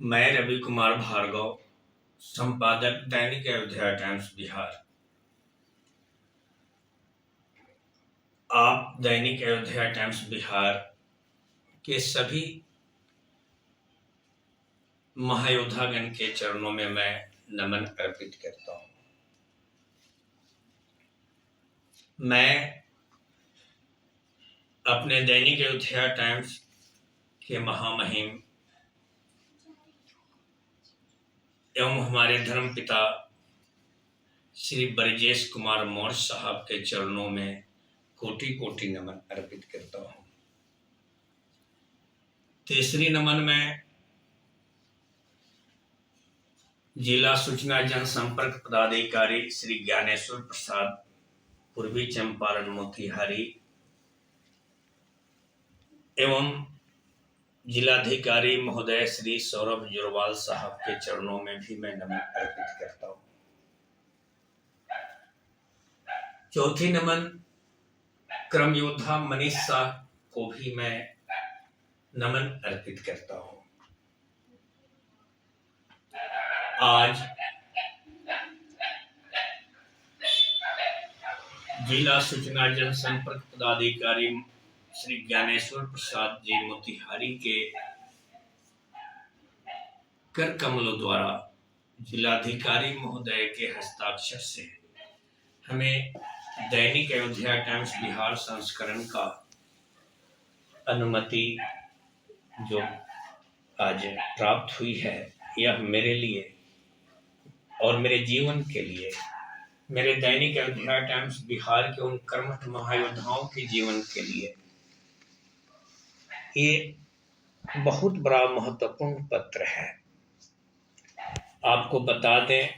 मैं रवि कुमार भार्गव, संपादक दैनिक अयोध्या टाइम्स बिहार। आप दैनिक अयोध्या टाइम्स बिहार के सभी महायोद्धागण के चरणों में मैं नमन अर्पित करता हूं। मैं अपने दैनिक अयोध्या टाइम्स के महामहिम एवं हमारे धर्मपिता श्री ब्रजेश कुमार मौर्य साहब के चरणों में कोटि कोटि नमन अर्पित करता हूं। तीसरी नमन में जिला सूचना जनसंपर्क पदाधिकारी श्री ज्ञानेश्वर प्रसाद, पूर्वी चंपारण मोतिहारी एवं जिलाधिकारी महोदय श्री सौरभ जुरवाल साहब के चरणों में भी मैं नमन अर्पित करता हूं। चौथी नमन क्रम योद्धा मनीष शाह को भी मैं नमन अर्पित करता हूं। आज जिला सूचना जनसंपर्क पदाधिकारी श्री ज्ञानेश्वर प्रसाद जी मोतिहारी के कर कमलों द्वारा जिलाधिकारी महोदय के हस्ताक्षर से हमें दैनिक अयोध्या टाइम्स बिहार संस्करण का अनुमति जो आज प्राप्त हुई है, यह मेरे लिए और मेरे जीवन के लिए, मेरे दैनिक अयोध्या टाइम्स बिहार के उन कर्मठ महायोद्धाओं के जीवन के लिए ये बहुत बड़ा महत्वपूर्ण पत्र है। आपको बता दें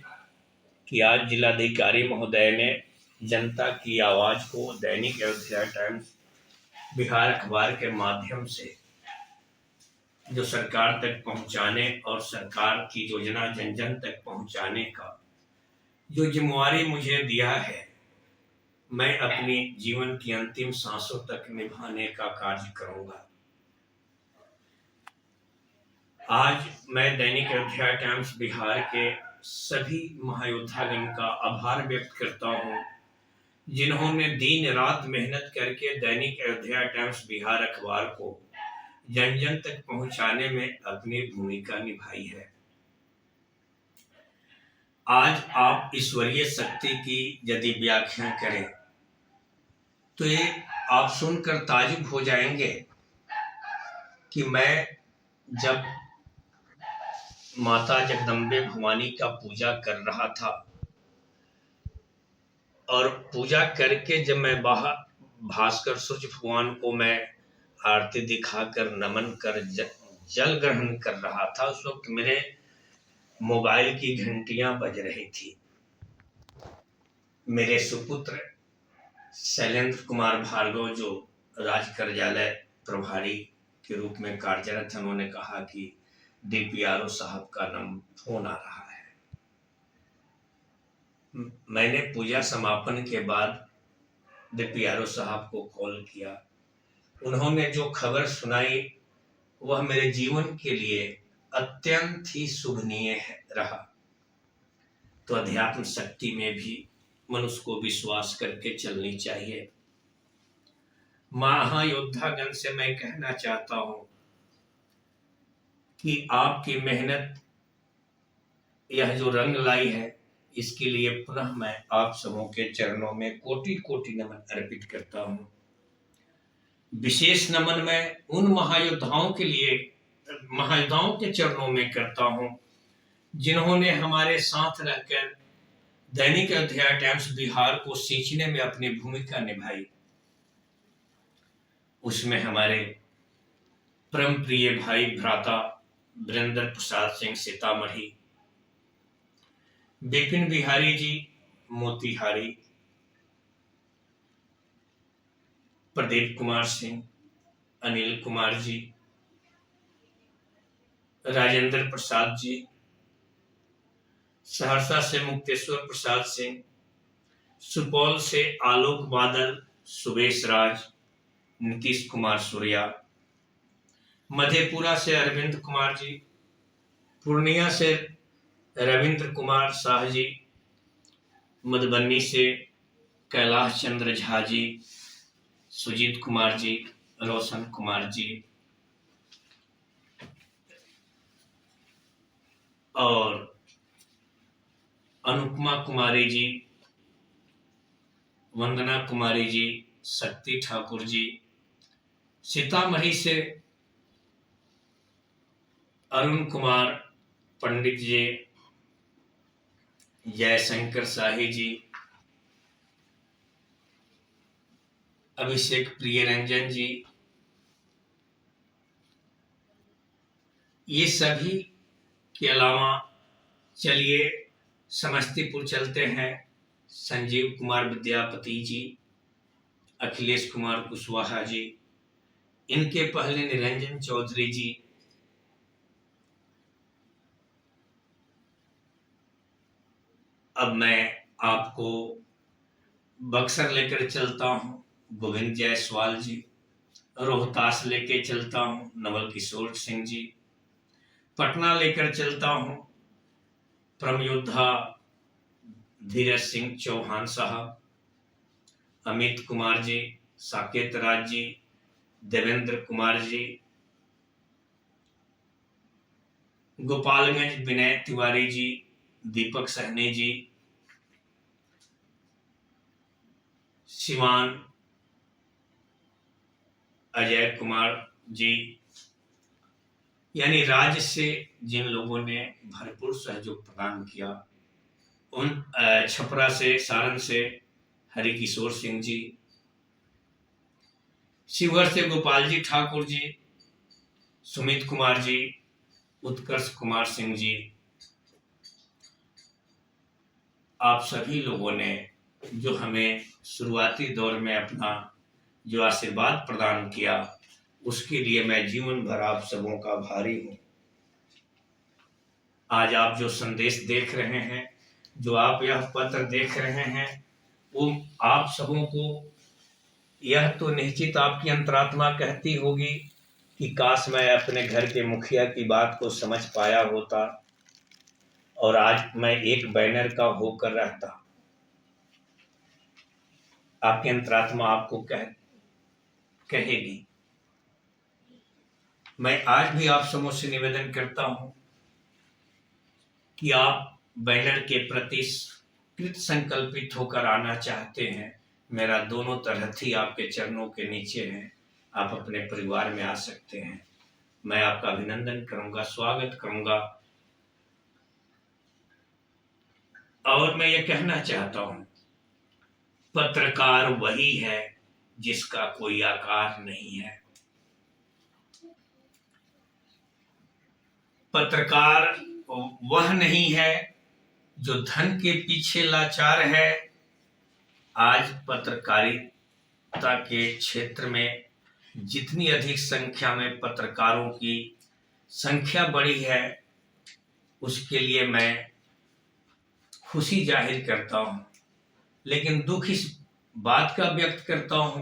कि आज जिलाधिकारी महोदय ने जनता की आवाज को दैनिक अयोध्या टाइम्स बिहार अखबार के माध्यम से जो सरकार तक पहुंचाने और सरकार की योजना जन जन तक पहुंचाने का जो जिम्मेवारी मुझे दिया है, मैं अपनी जीवन की अंतिम सांसों तक निभाने का कार्य करूंगा। आज मैं दैनिक अयोध्या टाइम्स बिहार के सभी महायोद्धागण का आभार व्यक्त करता हूं, जिन्होंने दिन रात मेहनत करके दैनिक अयोध्या टाइम्स बिहार अखबार को जन जन तक पहुंचाने में अपनी भूमिका निभाई है। आज आप ईश्वरीय शक्ति की यदि व्याख्या करें तो ये आप सुनकर ताजुब हो जाएंगे कि मैं जब माता जगदम्बे भवानी का पूजा कर रहा था और पूजा करके जब मैं बाहर भास्कर सूर्य भगवान को मैं आरती दिखाकर नमन कर जल ग्रहण कर रहा था, उस वक्त मेरे मोबाइल की घंटियां बज रही थी। मेरे सुपुत्र शैलेंद्र कुमार भार्गव जो राज्य कार्यालय प्रभारी के रूप में कार्यरत हैं, उन्होंने कहा कि डीपीआरओ साहब का फोन आ रहा है। मैंने पूजा समापन के बाद डीपीआरओ साहब को कॉल किया। उन्होंने जो खबर सुनाई वह मेरे जीवन के लिए अत्यंत ही शुभनीय रहा। तो अध्यात्म शक्ति में भी मनुष्य को विश्वास करके चलनी चाहिए। महायोद्धागण से मैं कहना चाहता हूं कि आपकी मेहनत यह जो रंग लाई है, इसके लिए पुनः मैं आप सबों के चरणों में कोटि कोटि नमन अर्पित करता हूं। विशेष नमन मैं उन महायोद्धाओं के चरणों में करता हूं जिन्होंने हमारे साथ रहकर दैनिक अयोध्या टाइम्स बिहार को सींचने में अपनी भूमिका निभाई। उसमें हमारे परम प्रिय भाई भ्राता वीरेंद्र प्रसाद सिंह सीतामढ़ी, विपिन बिहारी जी मोतिहारी, प्रदीप कुमार सिंह, अनिल कुमार जी, राजेंद्र प्रसाद जी, सहरसा से मुक्तेश्वर प्रसाद सिंह, सुपौल से आलोक बादल, सुबेश राज, नीतीश कुमार सूर्या, मधेपुरा से अरविंद कुमार जी, पूर्णिया से रविंद्र कुमार शाह जी, मधुबनी से कैलाश चंद्र झा जी, सुजीत कुमार जी, रोशन कुमार जी और अनुपमा कुमारी जी, वंदना कुमारी जी, शक्ति ठाकुर जी। सीतामढ़ी से अरुण कुमार पंडित जी, जयशंकर शाही जी, अभिषेक प्रियरंजन जी, ये सभी के अलावा चलिए समस्तीपुर चलते हैं। संजीव कुमार विद्यापति जी, अखिलेश कुमार कुशवाहा जी, इनके पहले निरंजन चौधरी जी, अब मैं आपको बक्सर लेकर चलता हूँ, गोविंद जायसवाल जी। रोहतास लेकर चलता हूँ, नवल किशोर सिंह जी। पटना लेकर चलता हूँ, परम योद्धा धीरज सिंह चौहान साहब, अमित कुमार जी, साकेत राज जी, देवेंद्र कुमार जी। गोपालगंज विनय तिवारी जी, दीपक सहनी जी। सिवान अजय कुमार जी। यानी राज्य से जिन लोगों ने भरपूर सहयोग प्रदान किया, उन छपरा से, सारण से हरिकिशोर सिंह जी, शिवहर से गोपाल जी ठाकुर जी, सुमित कुमार जी, उत्कर्ष कुमार सिंह जी। आप सभी लोगों ने जो हमें शुरुआती दौर में अपना जो आशीर्वाद प्रदान किया, उसके लिए मैं जीवन भर आप सबों का आभारी हूं। आज आप जो संदेश देख रहे हैं, जो आप यह पत्र देख रहे हैं, वो आप सबों को यह तो निश्चित आपकी अंतरात्मा कहती होगी कि काश मैं अपने घर के मुखिया की बात को समझ पाया होता और आज मैं एक बैनर का होकर रहता। आपकी अंतरात्मा आपको कहेगी। मैं आज भी आप सबों से निवेदन करता हूं कि आप बैनर के प्रति कृत संकल्पित होकर आना चाहते हैं, मेरा दोनों तरह ही आपके चरणों के नीचे है। आप अपने परिवार में आ सकते हैं। मैं आपका अभिनंदन करूंगा, स्वागत करूंगा। और मैं ये कहना चाहता हूं, पत्रकार वही है जिसका कोई आकार नहीं है। पत्रकार वह नहीं है जो धन के पीछे लाचार है। आज पत्रकारिता के क्षेत्र में जितनी अधिक संख्या में पत्रकारों की संख्या बढ़ी है, उसके लिए मैं खुशी जाहिर करता हूं, लेकिन दुख इस बात का व्यक्त करता हूं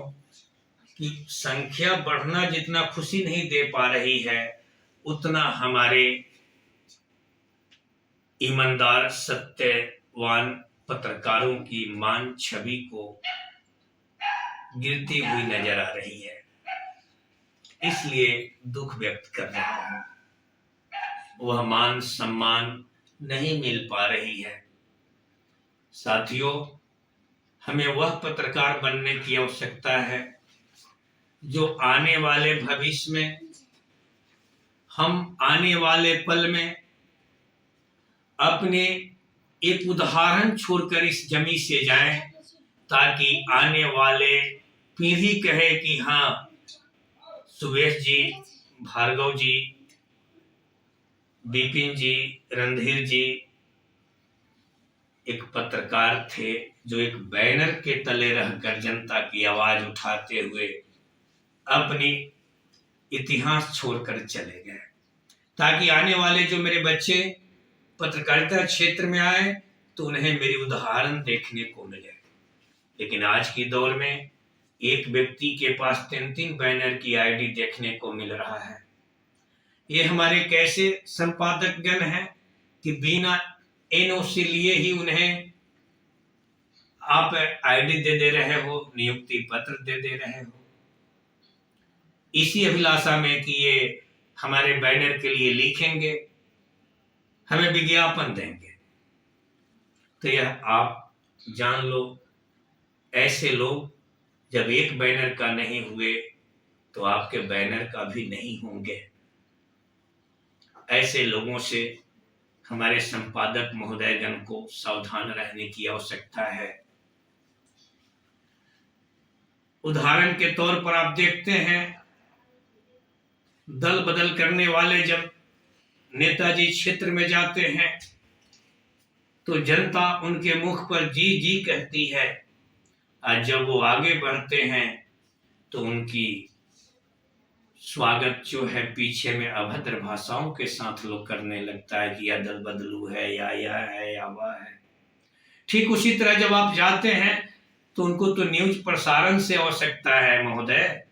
कि संख्या बढ़ना जितना खुशी नहीं दे पा रही है, उतना हमारे ईमानदार सत्यवान पत्रकारों की मान छवि को गिरती हुई नजर आ रही है। इसलिए दुख व्यक्त कर रहा हूं, वह मान सम्मान नहीं मिल पा रही है। साथियों, हमें वह पत्रकार बनने की आवश्यकता है जो आने वाले भविष्य में, हम आने वाले पल में अपने एक उदाहरण छोड़कर इस जमी से जाएं, ताकि आने वाले पीढ़ी कहे कि हाँ, सुवेश जी, भार्गव जी, विपिन जी, रणधीर जी एक पत्रकार थे जो एक बैनर के तले रहकर जनता की आवाज उठाते हुए अपनी इतिहास छोड़कर चले गए, ताकि आने वाले जो मेरे बच्चे पत्रकारिता क्षेत्र में आए तो उन्हें मेरी उदाहरण देखने को मिले। लेकिन आज की दौर में एक व्यक्ति के पास 3-3 बैनर की आईडी देखने को मिल रहा है। ये हमारे कैसे संपादक गण हैं कि बिना एनओसी लिए ही उन्हें आप आईडी दे रहे हो, नियुक्ति पत्र दे रहे हो, इसी अभिलाषा में कि ये हमारे बैनर के लिए लिखेंगे, हमें विज्ञापन देंगे। तो यह आप जान लो, ऐसे लोग जब एक बैनर का नहीं हुए तो आपके बैनर का भी नहीं होंगे। ऐसे लोगों से हमारे संपादक महोदयगण को सावधान रहने की आवश्यकता है। उदाहरण के तौर पर आप देखते हैं, दल बदल करने वाले जब नेताजी क्षेत्र में जाते हैं तो जनता उनके मुख पर जी जी कहती है, और जब वो आगे बढ़ते हैं तो उनकी स्वागत जो है पीछे में अभद्र भाषाओं के साथ लोग करने लगता है कि यह दल बदलू है या यह है या वह है। ठीक उसी तरह जब आप जाते हैं तो उनको तो न्यूज प्रसारण से आवश्यकता है महोदय,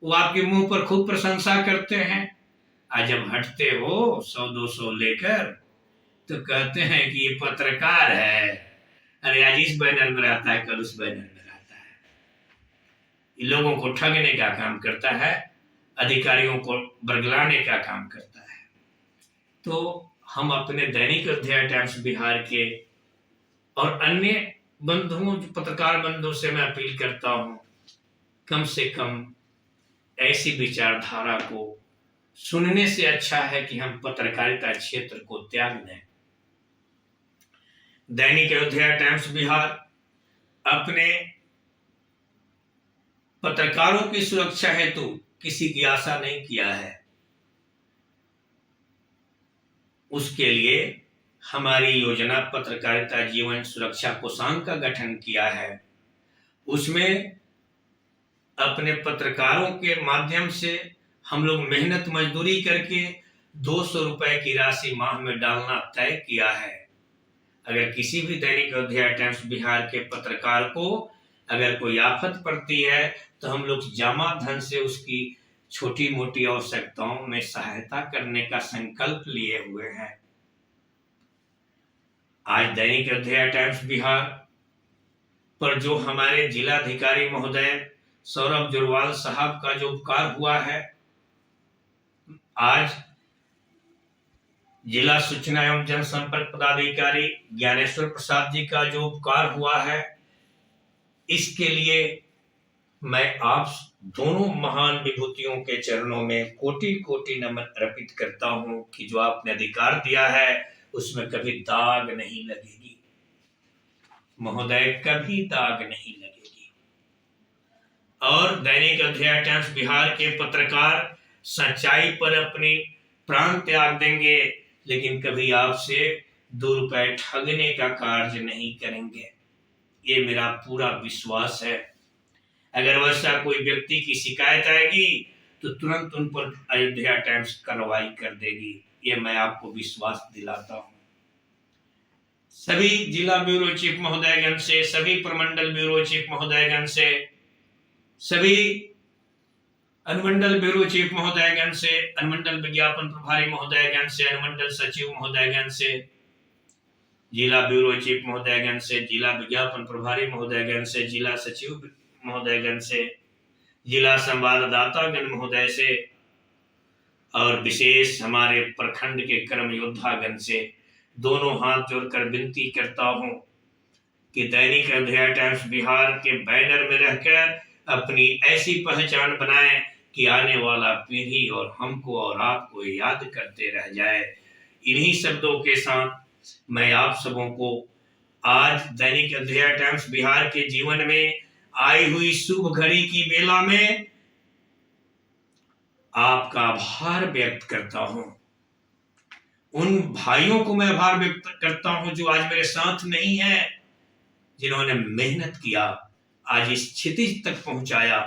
वो आपके मुंह पर खूब प्रशंसा करते हैं, आज जब हटते हो 100-200 लेकर तो कहते हैं कि ये पत्रकार है, अरे आज इस बैनर में रहता है, कल उस बैनर में रहता है। ये लोगों को ठगने का काम करता है, अधिकारियों को बरगलाने का काम करता है। तो हम अपने दैनिक अध्याय टाइम्स बिहार के और अन्य बंधुओं, पत्रकार बंधुओं से मैं अपील करता हूं, कम से कम ऐसी विचारधारा को सुनने से अच्छा है कि हम पत्रकारिता क्षेत्र को त्याग दें। दैनिक अयोध्या टाइम्स बिहार अपने पत्रकारों की सुरक्षा हेतु किसी की आशा नहीं किया है। उसके लिए हमारी योजना पत्रकारिता जीवन सुरक्षा कोषांग का गठन किया है। उसमें अपने पत्रकारों के माध्यम से हम लोग मेहनत मजदूरी करके 200 रुपए की राशि माह में डालना तय किया है। अगर किसी भी दैनिक अयोध्या टाइम्स बिहार के पत्रकार को अगर कोई आफत पड़ती है तो हम लोग जमा धन से उसकी छोटी मोटी आवश्यकताओं में सहायता करने का संकल्प लिए हुए हैं। आज दैनिक अयोध्या टाइम्स बिहार पर जो हमारे जिलाधिकारी महोदय सौरभ जुरवाल साहब का जो उपकार हुआ है, आज जिला सूचना एवं जनसंपर्क पदाधिकारी ज्ञानेश्वर प्रसाद जी का जो उपकार हुआ है, इसके लिए मैं आप दोनों महान विभूतियों के चरणों में कोटि कोटि नमन अर्पित करता हूं कि जो आपने अधिकार दिया है उसमें कभी दाग नहीं लगेगी महोदय, कभी दाग नहीं लगेगी। और दैनिक अयोध्या टाइम्स बिहार के पत्रकार सच्चाई पर अपनी प्राण त्याग देंगे, लेकिन कभी आपसे 2 रुपए ठगने का कार्य नहीं करेंगे, ये मेरा पूरा विश्वास है। अगर वैसा कोई व्यक्ति की शिकायत आएगी तो तुरंत उन पर अयोध्या टाइम्स कार्रवाई कर देगी, ये मैं आपको विश्वास दिलाता हूं। सभी जिला ब्यूरो चीफ महोदयगण से, सभी प्रमंडल ब्यूरो चीफ महोदयगण से, सभी अनुमंडल ब्यूरो चीफ महोदयगण से, अनुमंडल विज्ञापन प्रभारी महोदयगण से, अनुमंडल सचिव महोदयगण से, जिला ब्यूरो चीफ महोदयगण से, जिला विज्ञापन प्रभारी महोदयगण से, जिला सचिव महोदयगण से, जिला संवाददातागण महोदय से और विशेष हमारे प्रखंड के कर्म योद्धागण से दोनों हाथ जोड़कर विनती करता हूं कि दैनिक अयोध्या टाइम्स बिहार के बैनर में रहकर अपनी ऐसी पहचान बनाएं कि आने वाला पीढ़ी और हमको और आपको याद करते रह जाए। इन्हीं शब्दों के साथ मैं आप सबों को आज दैनिक अयोध्या टाइम्स बिहार के जीवन में आई हुई शुभ घड़ी की बेला में आपका आभार व्यक्त करता हूं। उन भाइयों को मैं आभार व्यक्त करता हूं जो आज मेरे साथ नहीं है, जिन्होंने मेहनत किया, आज इस क्षितिज तक पहुंचाया।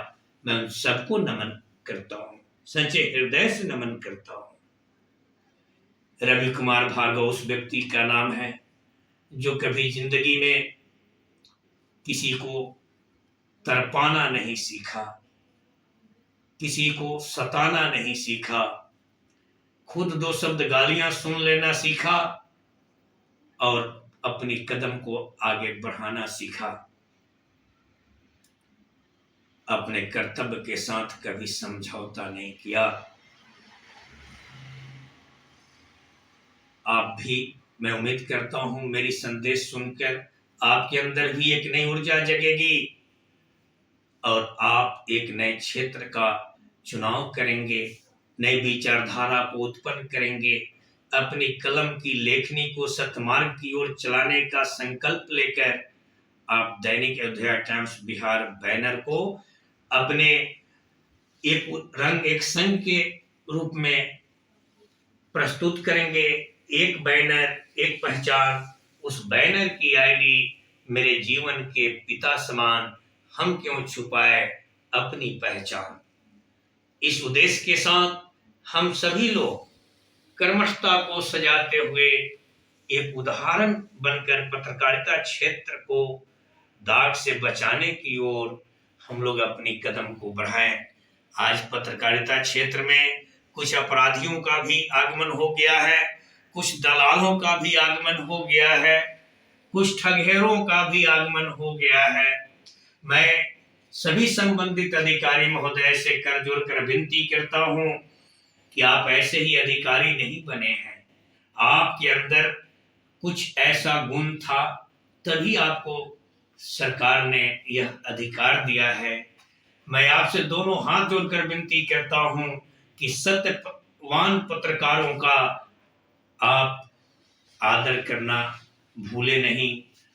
मैं उन सबको नमन करता हूं, सच्चे हृदय से नमन करता हूं। रवि कुमार भार्गव उस व्यक्ति का नाम है जो कभी जिंदगी में किसी को तड़पाना नहीं सीखा, किसी को सताना नहीं सीखा, खुद दो शब्द गालियां सुन लेना सीखा और अपनी कदम को आगे बढ़ाना सीखा। अपने कर्तव्य के साथ कभी समझौता नहीं किया। आप भी, मैं उम्मीद करता हूं मेरी संदेश सुनकर आपके अंदर भी एक नई ऊर्जा जगेगी और आप एक नए क्षेत्र का चुनाव करेंगे, नई विचारधारा को उत्पन्न करेंगे, अपनी कलम की लेखनी को सतमार्ग की ओर चलाने का संकल्प लेकर आप दैनिक अयोध्या टाइम्स बिहार बैनर को अपने एक रंग, एक संघ के रूप में प्रस्तुत करेंगे। एक बैनर, एक पहचान। उस बैनर की आईडी मेरे जीवन के पिता समान, हम क्यों छुपाए अपनी पहचान। इस उद्देश्य के साथ हम सभी लोग कर्मठता को सजाते हुए एक उदाहरण बनकर पत्रकारिता क्षेत्र को दाग से बचाने की ओर हम लोग अपनी कदम को बढ़ाएं। आज पत्रकारिता क्षेत्र में कुछ अपराधियों का भी आगमन हो गया है, कुछ दलालों का भी आगमन हो गया है, कुछ ठगेरों का भी आगमन हो गया है। मैं सभी संबंधित अधिकारी महोदय से कर जोड़कर विनती करता हूं कि आप ऐसे ही अधिकारी नहीं बने हैं। आपके अंदर कुछ ऐसा गुण था, तभी आपको सरकार ने यह अधिकार दिया है। मैं आपसे दोनों हाथ जोड़कर विनती करता हूं कि सत्यवान पत्रकारों का आप आदर करना भूले नहीं।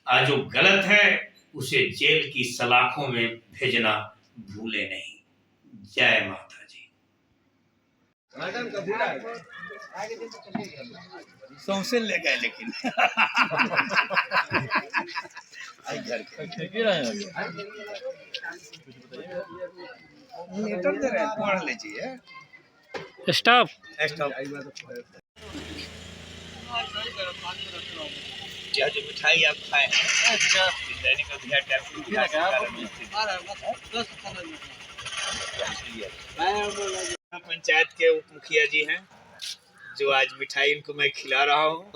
आज जो गलत है उसे जेल की सलाखों में भेजना भूले नहीं। जय माता जी। सौंसे ले गए लेकिन लेटर दे रहे हैं, पढ़ लीजिए। स्टॉप। क्या जो मिठाई आप खाए दैनिक अयोध्या पंचायत के उप मुखिया जी हैं, जो आज मिठाई इनको मैं खिला रहा हूँ।